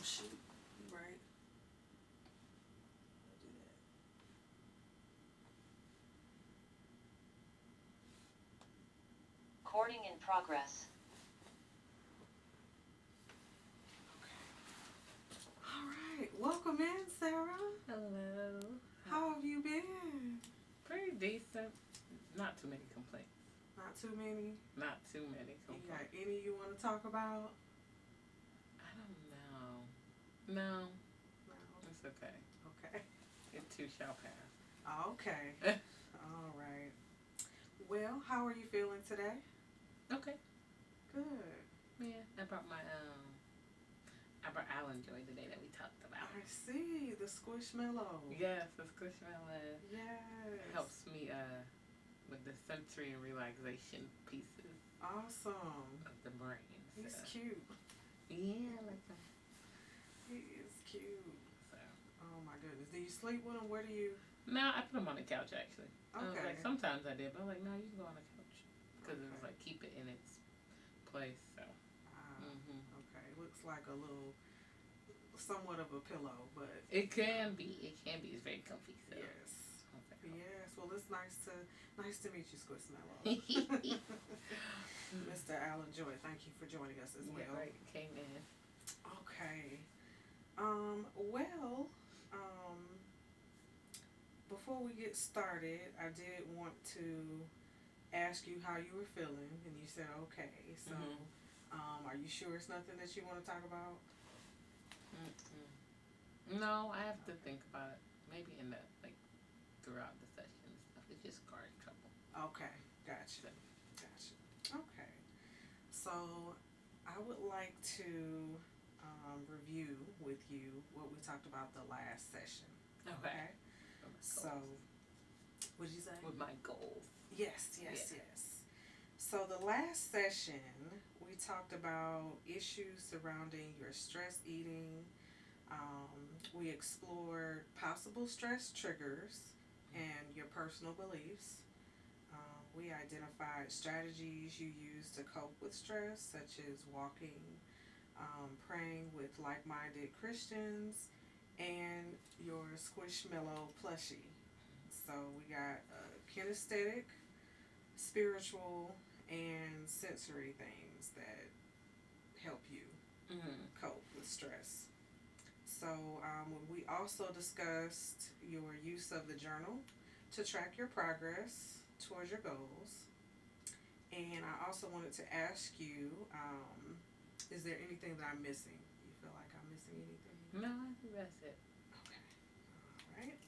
shoot. You right. I'll do that. Recording in progress. All right. Welcome in, Sarah. Hello. How have you been? Pretty decent. Not too many complaints. Not too many. Not too many You got complaints. any you want to talk about? I don't know. No, No. it's okay. Okay. It too shall pass. Okay. All right. Well, how are you feeling today? Okay. Good. Yeah, I brought Allen Joy today that we talked about. I see the squishmallow. Yes, the Squishmallow Yes. helps me with the sensory and relaxation pieces Awesome. of the brain. He's So. cute. Yeah, I like that. He is cute. So. Oh my goodness. Do you sleep with him? Where do you? No, I put him on the couch actually. I was Okay. like, sometimes I did, but I was like, no, you can go on the couch because it was Okay. like keep it in its place. So. Okay. Looks like a little, somewhat of a pillow, but It can be. It can be. It's very comfy. So. yes. Okay. Yes. Well, it's nice to meet you, Squishmallow. Mr. Allen Joy, thank you for joining us as well. Yeah, right. Came in. Okay. Well, before we get started, I did want to ask you how you were feeling, and you said okay. So, are you sure it's nothing that you want to talk about? No, I have to think about it. Maybe in the throughout the session and stuff. It's just guard trouble. Okay, gotcha. Gotcha. Okay. So, I would like to review with you what we talked about the last session. Okay. So, what did you say? With my goals. Yes. So the last session, we talked about issues surrounding your stress eating. We explored possible stress triggers and your personal beliefs. We identified strategies you use to cope with stress, such as walking, praying with like-minded Christians, and your Squishmallow plushie. So we got kinesthetic, spiritual, and sensory things that help you cope with stress. So we also discussed your use of the journal to track your progress towards your goals. And I also wanted to ask you, is there anything that I'm missing? You feel like I'm missing anything? No, I think that's it. Okay. All right.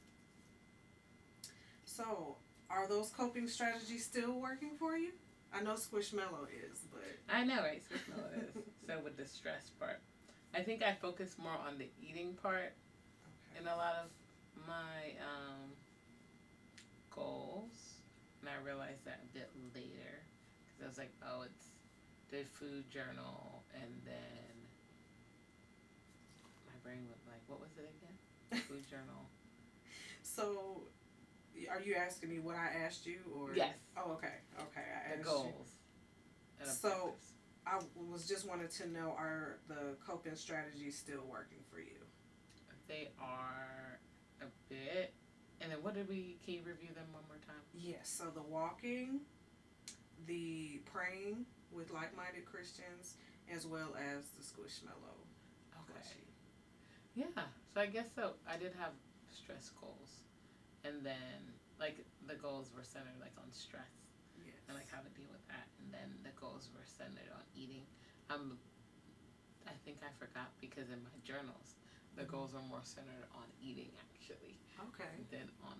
So, are those coping strategies still working for you? I know Squishmallow is, but I know, right? Squishmallow is. So with the stress part, I think I focus more on the eating part okay. in a lot of my goals, and I realized that a bit later because I was like, oh, it's the food journal, and then my brain was like, what was it again? Food journal. So, are you asking me what I asked you, or Yes. Oh, okay. Okay, I The asked goals. And So- objectives. you. I was just wanted to know, are the coping strategies still working for you? They are a bit. And then what did we? Can you review them one more time? Yes. So the walking, the praying with like-minded Christians, as well as the Squishmallow. Okay. plushie. Yeah. So I guess so. I did have stress goals, and then the goals were centered on stress Yes. and how to deal with that, and then the goals were centered on eating. I think I forgot because in my journals, the goals were more centered on eating actually, Okay. than on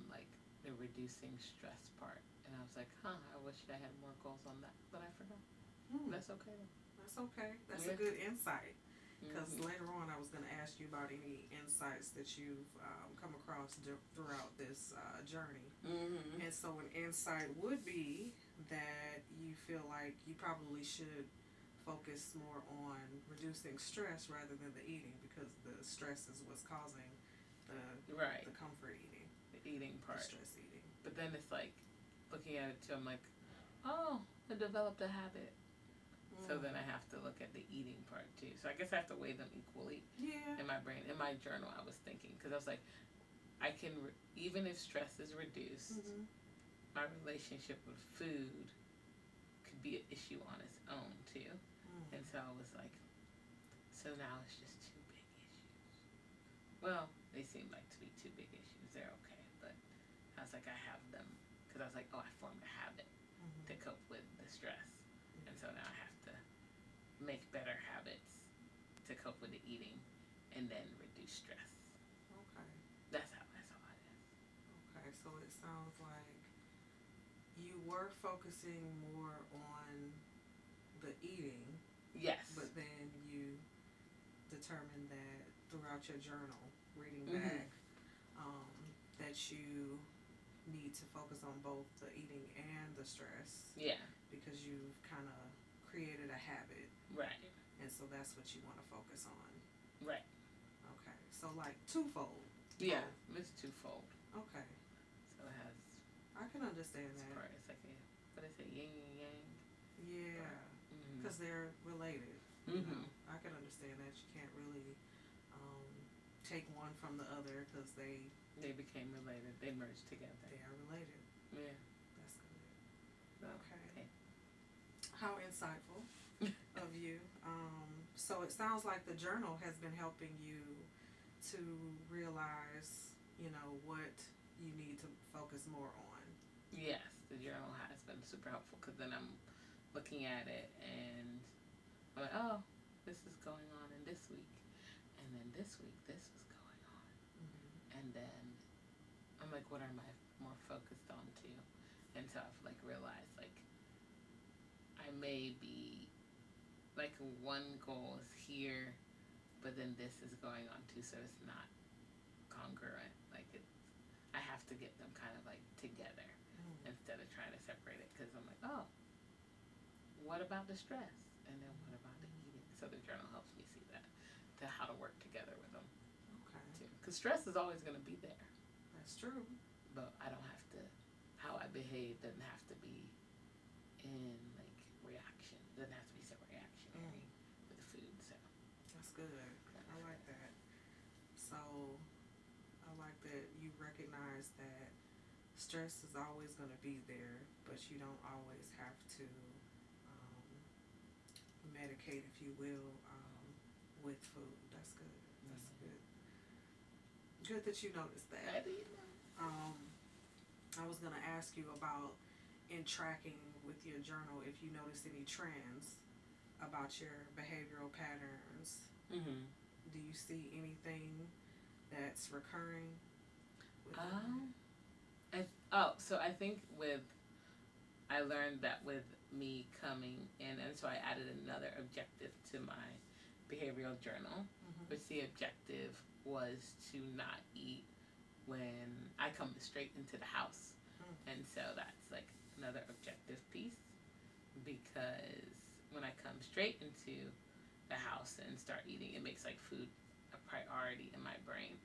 the reducing stress part. And I was like, I wish I had more goals on that, but I forgot. That's okay though. That's okay. That's Yeah. a good insight. Because Mhm. later on, I was going to ask you about any insights that you've come across throughout this journey. Mhm. And so, an insight would be that you feel like you probably should focus more on reducing stress rather than the eating, because the stress is what's causing Right. the comfort eating, The eating the part. stress eating. But then it's looking at it too, I'm like, oh, I developed a habit. So then I have to look at the eating part too. So I guess I have to weigh them equally Yeah. in my brain. In my journal, I was thinking, because I was like, I can, even if stress is reduced, Mhm. my relationship with food could be an issue on its own too. And so I was like, so now it's just two big issues. Well, they seem like to be two big issues. They're okay, but I was like, I have them because I was like, oh, I formed a habit to cope with the stress, and so now I have to make better habits to cope with the eating, and then reduce stress. Okay. That's how I saw it. Okay. So it sounds like you were focusing more on the eating, Yes. but then you determined that throughout your journal, reading Mhm. back, that you need to focus on both the eating and the stress Yeah. because you've kind of created a habit, Right. and so that's what you want to focus on. Right. Okay. So like twofold. Yeah. It's twofold. Okay. So it has. I can understand It's that. part. It's like a, what is it? Yin and yang. Yeah. Mhm. Because they're related. You Mhm. know, I can understand that. You can't really take one from the other because they became related. They merged together. they are related. Yeah. That's good. So, Okay. How insightful of you. So it sounds like the journal has been helping you to realize, what you need to focus more on. Yes, the journal has been super helpful because then I'm looking at it and I'm like, oh, this is going on in this week, and then this week this was going on, and then I'm like, what am I more focused on too? And so I've like realized like I may be like one goal is here, but then this is going on too, so it's not congruent. Like I have to get them kind of like together instead of trying to separate it because I'm like, oh, what about the stress? And then what about the eating? So the journal helps me see that, to how to work together with them. Okay. Too. Because stress is always going to be there. That's true. But I don't have to, how I behave doesn't have to be in like reaction. It doesn't have to be so reactionary with the food. So that's good. I like that. So I like that you recognize that stress is always going to be there, but you don't always have to medicate, if you will, with food. That's good. That's good. Good that you noticed that. I was gonna ask you about in tracking with your journal if you notice any trends about your behavioral patterns. Mm-hmm. Do you see anything that's recurring? So I think I learned that with me coming in, and so I added another objective to my behavioral journal, which the objective was to not eat when I come straight into the house. And so that's like another objective piece, because when I come straight into the house and start eating, it makes like food a priority in my brain,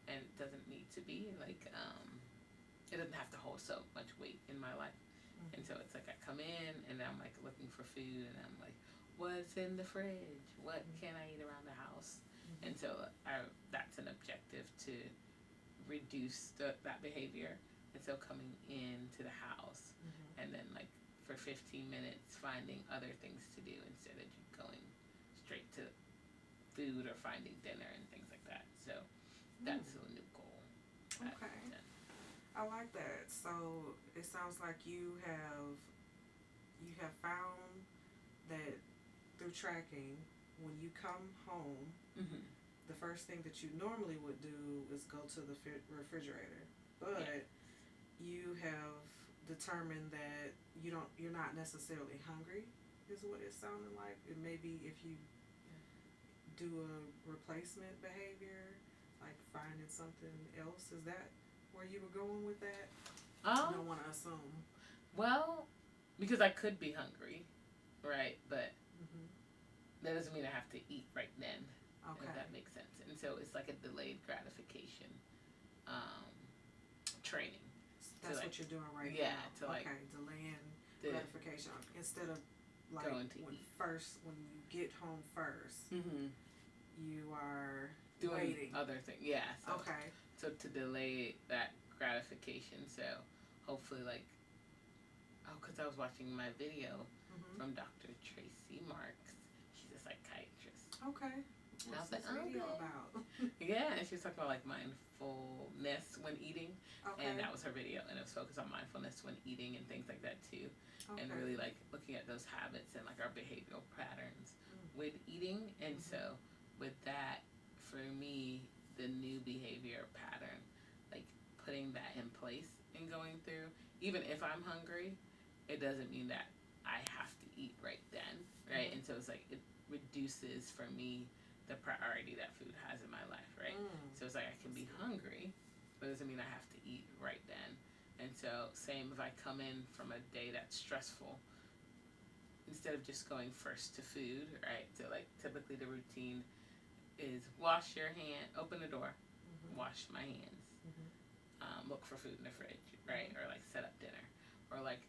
and it doesn't need to be like it doesn't have to hold so much weight in my life. And so it's like I come in and I'm like looking for food and I'm like, what's in the fridge? What can I eat around the house? And so that's an objective to reduce that behavior. And so coming into the house and then like for 15 minutes finding other things to do instead of going straight to food or finding dinner and things like that. So that's a new goal. Okay. I like that. So it sounds like you have found that through tracking, when you come home, the first thing that you normally would do is go to the refrigerator, but you have determined that you're not necessarily hungry, is what it sounded like. It maybe if you do a replacement behavior, like finding something else, is that where you were going with that? I don't want to assume. Well, because I could be hungry, right? But that doesn't mean I have to eat right then. Okay. If that makes sense. And so it's like a delayed gratification training. That's what you're doing right now. Yeah. To like delaying gratification instead of like going to when eat. when you get home first, Mm-hmm. you are Doing waiting. other things. Yeah. So, Okay. so to delay that gratification. So hopefully, like, oh, because I was watching my video Mhm. from Dr. Tracy Marks. She's a psychiatrist. Okay. And I What's was like, this video okay. about? Yeah, and she was talking about like mindfulness when eating, Okay. and that was her video, and it was focused on mindfulness when eating and things like that too, Okay. and really like looking at those habits and like our behavioral patterns Mm. with eating, and Mhm. so with that, for me, the new behavior pattern, like putting that in place and going through, even if I'm hungry, it doesn't mean that I have to eat right then, right? Mhm. And so it's like it reduces for me the priority that food has in my life, right? Mm. So it's like I can be hungry, but it doesn't mean I have to eat right then. And so same if I come in from a day that's stressful, instead of just going first to food, right? So like typically the routine is wash your hand, open the door, Mhm. wash my hands, Mhm. look for food in the fridge, right? Or like set up dinner, or like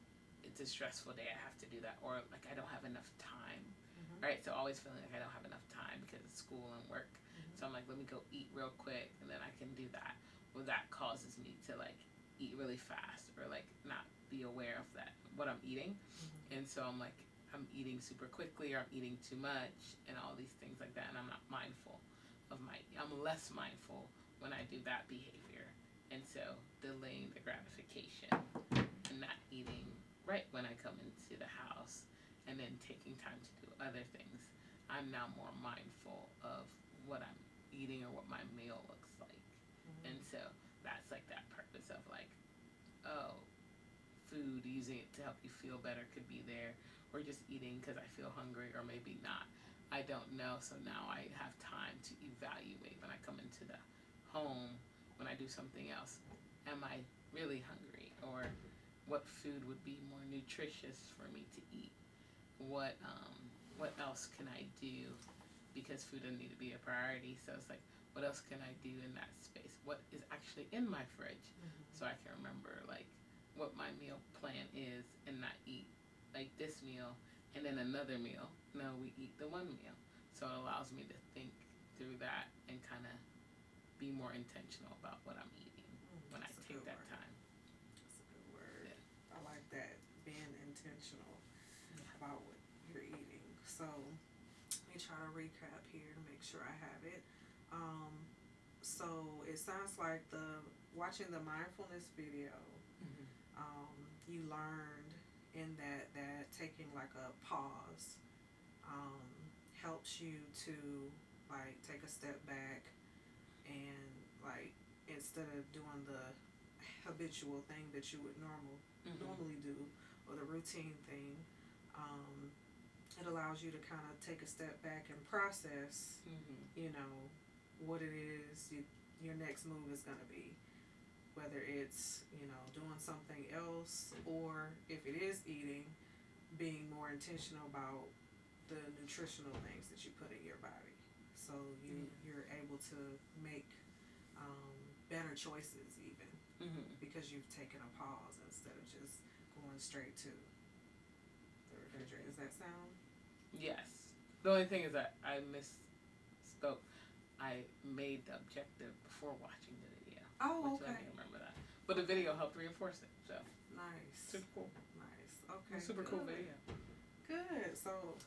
it's a stressful day, I have to do that, or like I don't have enough time, Mhm. right? So always feeling like I don't have enough time because of school and work. Mhm. So I'm like, let me go eat real quick, and then I can do that. Well, that causes me to like eat really fast, or like not be aware of that what I'm eating, Mhm. and so I'm like I'm eating super quickly, or I'm eating too much, and all these things like that, and I'm not mindful of I'm less mindful when I do that behavior, and so delaying the gratification and not eating right when I come into the house, and then taking time to do other things. I'm now more mindful of what I'm eating or what my meal looks like, Mhm. and so that's like that purpose of like, oh, food, using it to help you feel better could be there, or just eating because I feel hungry, or maybe not. I don't know, so now I have time to evaluate when I come into the home, when I do something else. Am I really hungry? Or what food would be more nutritious for me to eat? What else can I do? Because food doesn't need to be a priority, so it's like, what else can I do in that space? What is actually in my fridge? Mhm. So I can remember like what my meal plan is and not eat like this meal and then another meal. No, we eat the one meal. So it allows me to think through that and kind of be more intentional about what I'm eating when I That's a take good that word. time. That's a good word. Yeah. I like that. Being intentional Yeah. about what you're eating. So let me try to recap here to make sure I have it. Um, so it sounds like the watching the mindfulness video, Mm-hmm. you learned in that taking like a pause um, helps you to like take a step back and like instead of doing the habitual thing that you would Mm-hmm. normally do or the routine thing, um, it allows you to kind of take a step back and process, Mm-hmm. you know, what it is your next move is going to be. Whether it's, doing something else or if it is eating, being more intentional about the nutritional things that you put in your body. So you're able to make better choices even Mm-hmm. because you've taken a pause instead of just going straight to the refrigerator. Does that sound? Yes. The only thing is that I misspoke. I made the objective before watching the video. Oh, Which let okay. me remember that. But the video helped reinforce it. So Nice. super cool. Nice. Okay. Super good. cool video. Good. So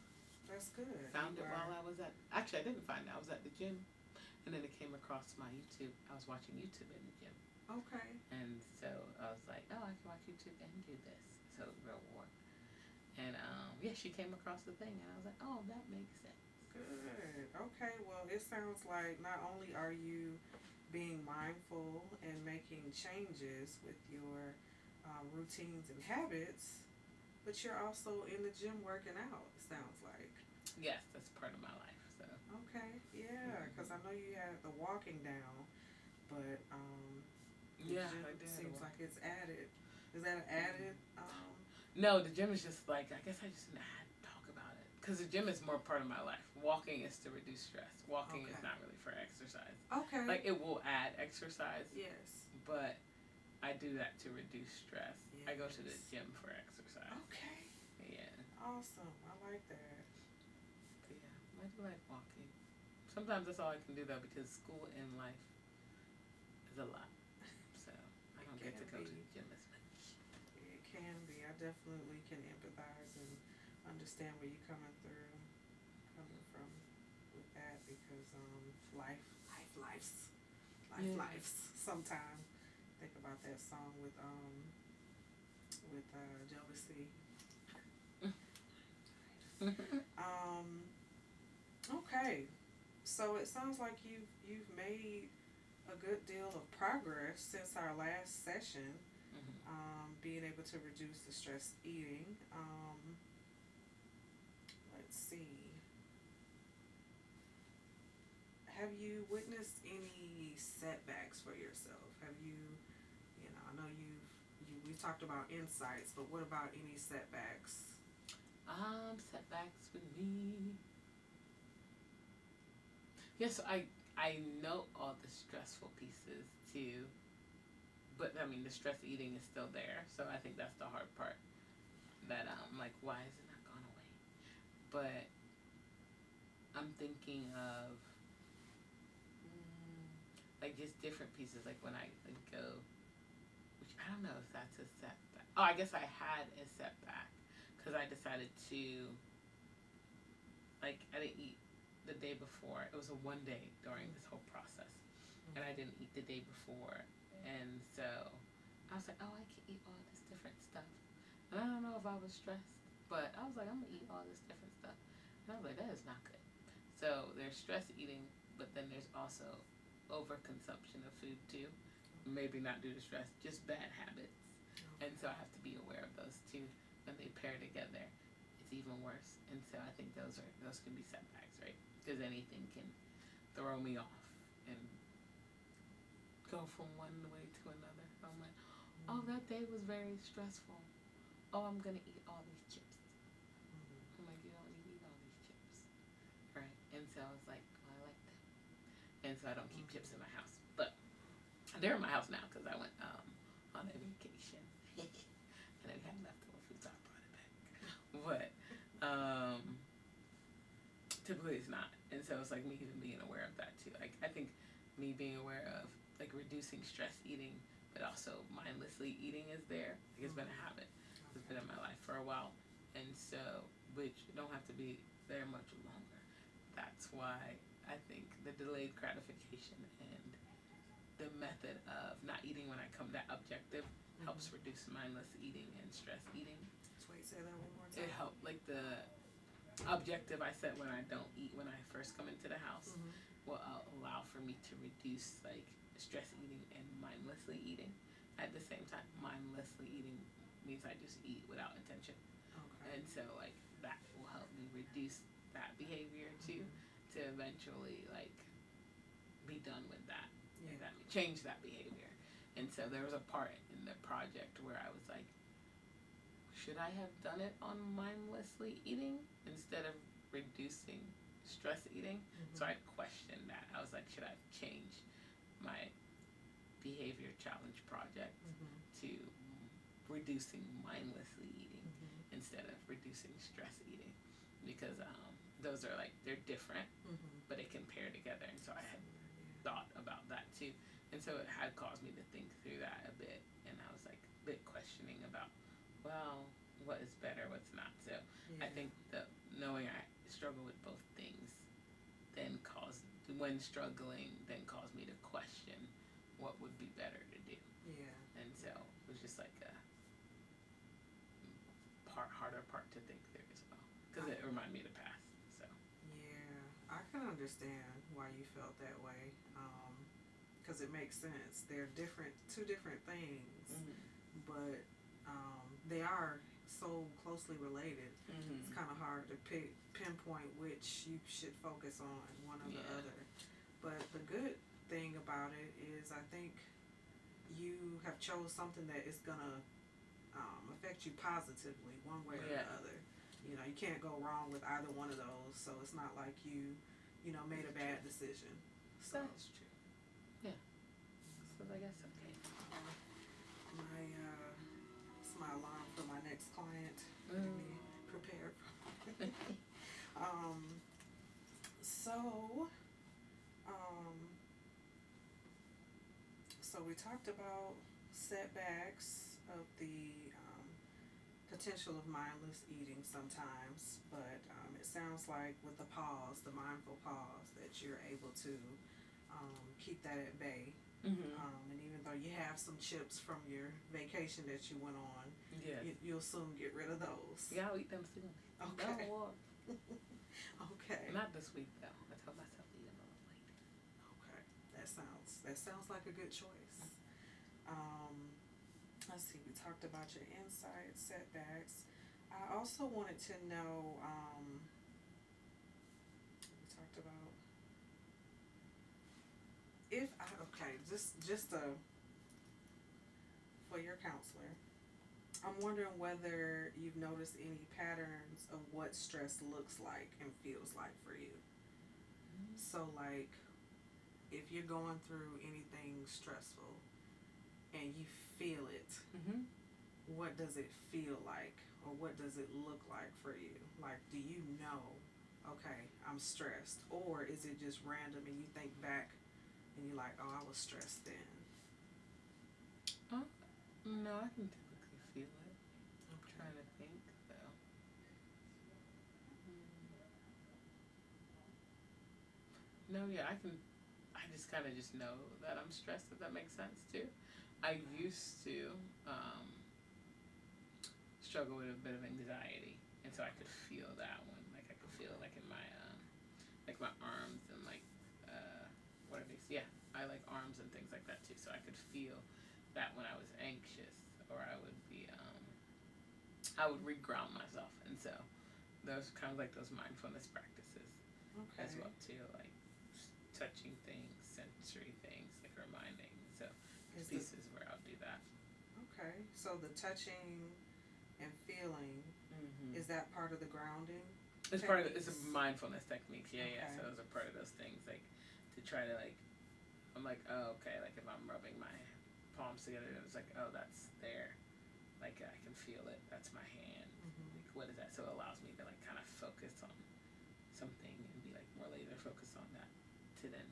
that's good. Found it while I was at. Actually, I didn't find it. I was at the gym, and then it came across my YouTube. I was watching YouTube in the gym, Okay. and so I was like, "Oh, I can watch YouTube and do this." So real war. And yeah, she came across the thing, and I was like, "Oh, that makes sense." Good. Okay. Well, it sounds like not only are you being mindful and making changes with your routines and habits, but you're also in the gym working out. It sounds like. Yes, that's part of my life. So. Okay. Yeah. Because I know you had the walking down, but the Yeah, gym I did. seems like it's added. Is that an added? No, the gym is just like I guess I just didn't have to talk about it because the gym is more part of my life. Walking is to reduce stress. Walking is Okay. not really for exercise. Okay. Like it will add exercise, Yes. but I do that to reduce stress. Yes. I go to the gym for exercise. Okay. Yeah. All awesome. I like that. But yeah, I do like walking. Sometimes that's all I can do though because school and life is a lot. So I don't get to go to the gym as much. It can be. I definitely can empathize and understand where you're coming from with that because life's. Sometime think about that song with Jealousy. Okay. So it sounds like you've made a good deal of progress since our last session. Being able to reduce the stress eating. Let's see. Have you witnessed any setbacks for yourself? Have you, I know we talked about insights, but what about any setbacks? Setbacks with me. Yes, I know all the stressful pieces too, but I mean the stress eating is still there, so I think that's the hard part. That like why has it not gone away? But I'm thinking of like just different pieces. Like when I like, go, which I don't know if that's a setback. Oh, I guess I had a setback because I decided to like I didn't eat the day before. It was a one day during this whole process, and I didn't eat the day before, and so I was like, oh, I can eat all this different stuff, and I don't know if I was stressed, but I was like, I'm gonna eat all this different stuff, and I was like, that is not good. So there's stress eating, but then there's also overconsumption of food too. Maybe not due to stress, just bad habits, and so I have to be aware of those too. When they pair together, it's even worse. And so I think those can be setbacks, right? Because anything can throw me off and go from one way to another. I'm like, oh, that day was very stressful. Oh, I'm gonna eat all these chips. I'm like, you don't need to eat all these chips, right? And so I was like, oh, I like them, and so I don't keep chips in my house, but they're in my house now because I went on a vacation, and then we had leftover food, so I brought it back. But typically it's not, and so it's like me even being aware of that too. Like I think me being aware of like reducing stress eating, but also mindlessly eating is there. Like it's been a habit. It's been in my life for a while, and so which don't have to be there much longer. That's why I think the delayed gratification and the method of not eating when I come to objective helps reduce mindless eating and stress eating. Wait, say that one more time. It helped like the objective I set when I don't eat when I first come into the house will allow for me to reduce like stress eating and mindlessly eating. At the same time, mindlessly eating means I just eat without intention. Okay. And so like that will help me reduce that behavior too, to eventually like be done with that. Yeah. Change that behavior. And so there was a part in the project where I was like, should I have done it on mindlessly eating instead of reducing stress eating? So I questioned that. I was like, should I change my behavior challenge project to reducing mindlessly eating instead of reducing stress eating? Because those are like, they're different, but they can pair together. And so I had thought about that too, and so it had caused me to think through that a bit, and I was like a bit questioning about, well, what is better, what's not. So I think that knowing I struggle with both things then caused caused me to question what would be better to do. And so it was just like a harder part to think through as well, because it reminded me of the past. So I can understand why you felt that way, because it makes sense. They're two different things, but they are so closely related. It's kind of hard to pinpoint which you should focus on, one or the other. But the good thing about it is I think you have chose something that is gonna affect you positively one way or the other. You can't go wrong with either one of those, so it's not like you made a bad decision. So that's true. Yeah. So I guess okay. It's my alarm for my next client. Getting me prepared for So, um, so we talked about setbacks of the potential of mindless eating sometimes, but it sounds like with the pause, the mindful pause, that you're able to keep that at bay. Mm-hmm. And even though you have some chips from your vacation that you went on, Yes. you'll soon get rid of those. Yeah, I'll eat them soon. Okay. No, Okay. not this week though. I told myself to eat them a little later. Okay. That sounds like a good choice. Let's see. We talked about your insights, setbacks. I also wanted to know. We talked about if I okay, just for your counselor. I'm wondering whether you've noticed any patterns of what stress looks like and feels like for you. So, like, if you're going through anything stressful and you feel it, Mm-hmm. what does it feel like or what does it look like for you? Like, do you know, okay, I'm stressed? Or is it just random and you think back and you're like, oh, I was stressed then? No, I can typically feel it. I'm Okay. trying to think though. No, yeah, I just kind of just know that I'm stressed. If that makes sense too. I used to struggle with a bit of anxiety, and so I could feel that one. Like I could feel it, like in like my arms and like what are these? Yeah, I like arms and things like that too. So I could feel that when I was anxious, or I would be I would reground myself, and so those kind of like those mindfulness practices Okay. as well too, like touching things, sensory things, like reminding. So there's Is the pieces where I'll do that. okay. So the touching and feeling, Mm-hmm. is that part of the grounding? It's part of it's a Techniques? mindfulness techniques. Yeah, yeah. Okay. So those are part of those things, like to try to like. I'm like, oh, okay. Like if I'm rubbing my palms together, it's like, oh, that's there. Like I can feel it. That's my hand. Mm-hmm. Like what is that? So it allows me to like kind of focus on something and be like more laser focused on that to then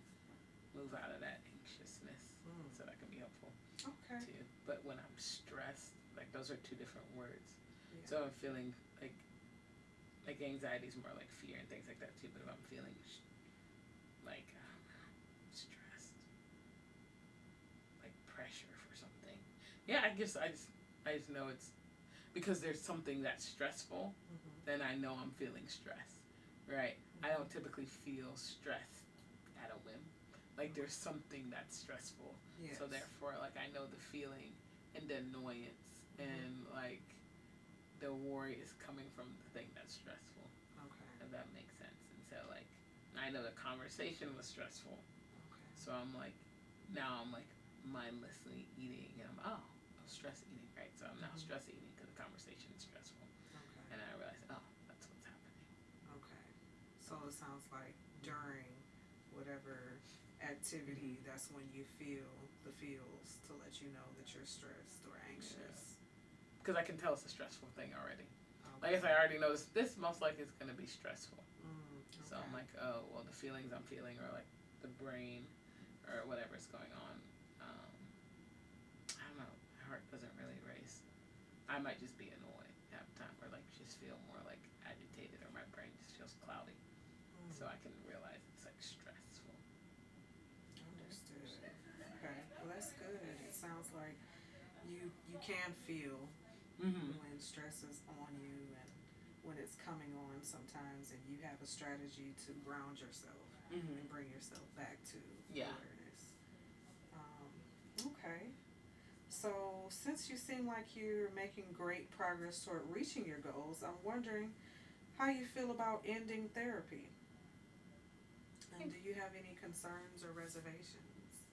move out of that anxiousness. Mm. So that can be helpful Okay. too. But when I'm stressed, like those are two different words. Yeah. So I'm feeling like anxiety is more like fear and things like that too. But if I'm feeling like stressed, like pressure for something, yeah, I just know it's because there's something that's stressful. Mm-hmm. Then I know I'm feeling stress, right? I don't typically feel stress at a whim. Like there's something that's stressful. Yes. So therefore, like I know the feeling and the annoyance and like the worry is coming from the thing that's stressful. Okay. If that makes sense. And so like I know the conversation was stressful. Okay. So I'm like now I'm like mindlessly eating and I was stress eating, right? So I'm now stress eating because the conversation is stressful. Okay. And I realize, oh, that's what's happening. Okay. So it sounds like during whatever activity, that's when you feel the feels to let you know that you're stressed or anxious. Because I can tell it's a stressful thing already. Okay. Like I said, I already know this most likely is going to be stressful. Okay. So I'm like, oh, well, the feelings I'm feeling or like the brain or whatever's going on. I don't know. My heart doesn't really race. I might just be annoyed half the time or like just feel more like agitated or my brain just feels cloudy. So I can realize it's like stressful. Understood. Okay. Well, that's good. It sounds like you can feel when stress is on you and when it's coming on sometimes, and you have a strategy to ground yourself and bring yourself back to awareness. Okay. So, since you seem like you're making great progress toward reaching your goals, I'm wondering how you feel about ending therapy. And do you have any concerns or reservations?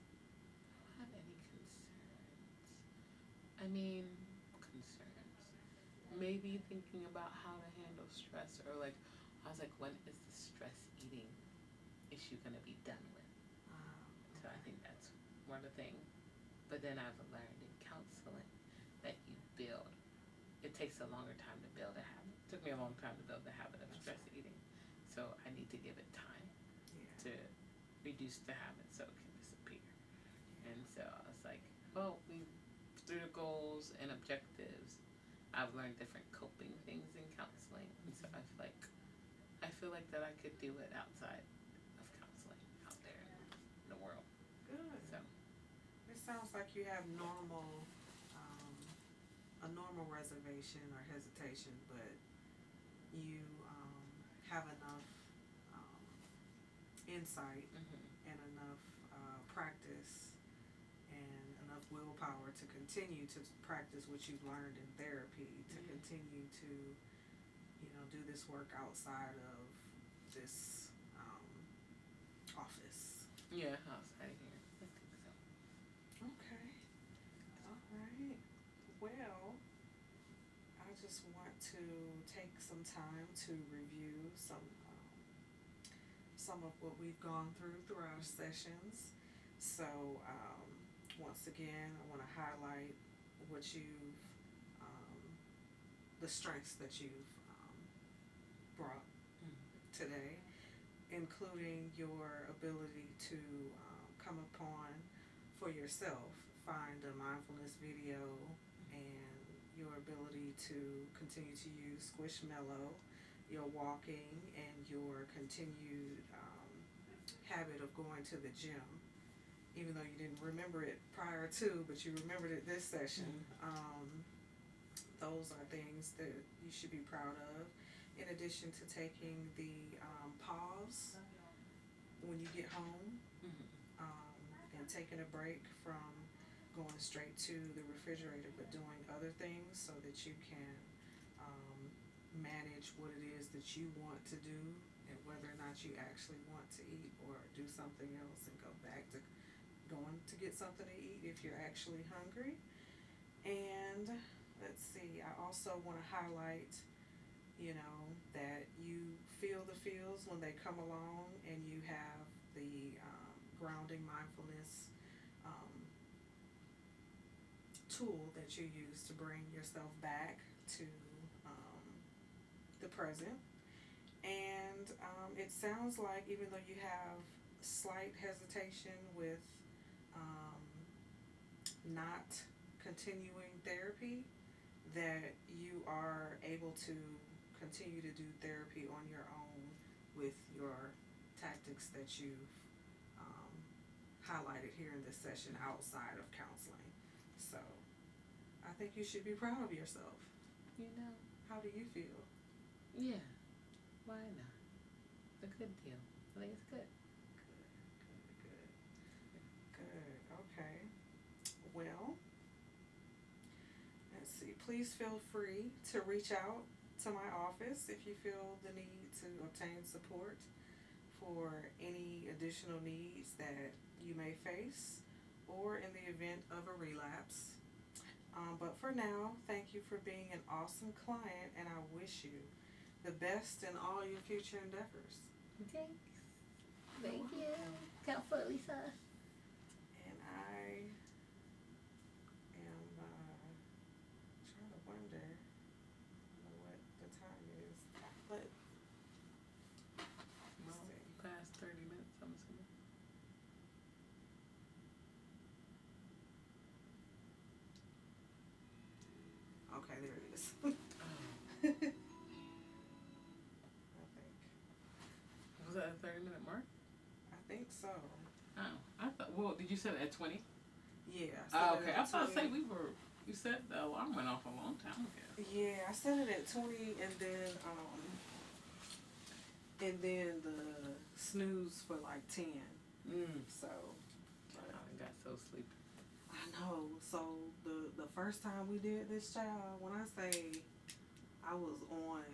Have any concerns? I mean, concerns. Maybe thinking about how to handle stress or like, I was like, when is the stress eating issue gonna be done with? So I think that's one of the things. But then I've learned in counseling that you build. It takes a longer time to build a habit. It took me a long time to build the habit of stress eating. so I need to give it time to reduce the habit so it can disappear. And so I was like, well, through the goals and objectives, I've learned different coping things in counseling, and so I feel like that I could do it outside of counseling, out there in the world. Good. So It sounds like you have a normal reservation or hesitation, but you have enough insight and enough practice and enough willpower to continue to practice what you've learned in therapy, to continue to, do this work outside of this office. yeah, outside of here, I think so. Okay. All right. Well, I just want to take some time to review some of what we've gone through our sessions. So, once again, I want to highlight what you've, the strengths that you've brought today, including your ability to come upon for yourself, find a mindfulness video, and your ability to continue to use Squishmallow, your walking, and your continued habit of going to the gym, even though you didn't remember it prior to, but you remembered it this session. Those are things that you should be proud of. In addition to taking the pause when you get home, and taking a break from going straight to the refrigerator, but doing other things so that you can manage what it is that you want to do and whether or not you actually want to eat or do something else, and go back to going to get something to eat if you're actually hungry. And let's see, I also want to highlight, that you feel the feels when they come along, and you have the grounding mindfulness tool that you use to bring yourself back to the present. And it sounds like, even though you have slight hesitation with not continuing therapy, that you are able to continue to do therapy on your own with your tactics that you've highlighted here in this session outside of counseling. So I think you should be proud of yourself. How do you feel? Yeah, why not? It's a good deal. I think it's good. Good. Okay. Well, let's see. Please feel free to reach out to my office if you feel the need to obtain support for any additional needs that you may face, or in the event of a relapse. But for now, thank you for being an awesome client, and I wish you the best in all your future endeavors. Thanks. Thank you, Counselor Lisa. And I am trying to wonder what the time is. But let's see. Past 30 minutes, I'm assuming. Okay, there it is. Oh. I think. Was that a 30-minute mark? I think so. Oh, I thought. Well, did you set it at 20? Yeah. Oh, okay. I was about to say you said the alarm went off a long time ago. Yeah, I set it at 20, and then the snooze for like 10. So. I got so sleepy. I know. So the first time we did this, child, when I say I was on,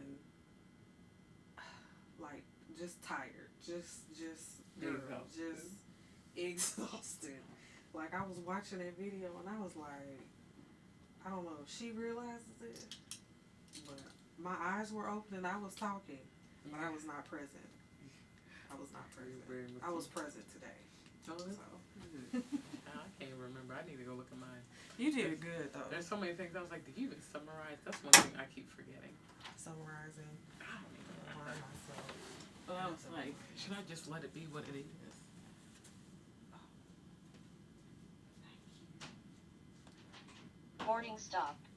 like, just tired, just exhausted. Like, I was watching that video and I was like, I don't know if she realizes it, but my eyes were open and I was talking, but I was not present. I was not present. I was present today. Oh, So. I can't even remember. I need to go look at mine. You did good though. There's so many things. I was like, did you even summarize? That's one thing I keep forgetting. Summarizing. I don't even remember. Myself. Well, was like, should I just let it be what it is? Recording stopped.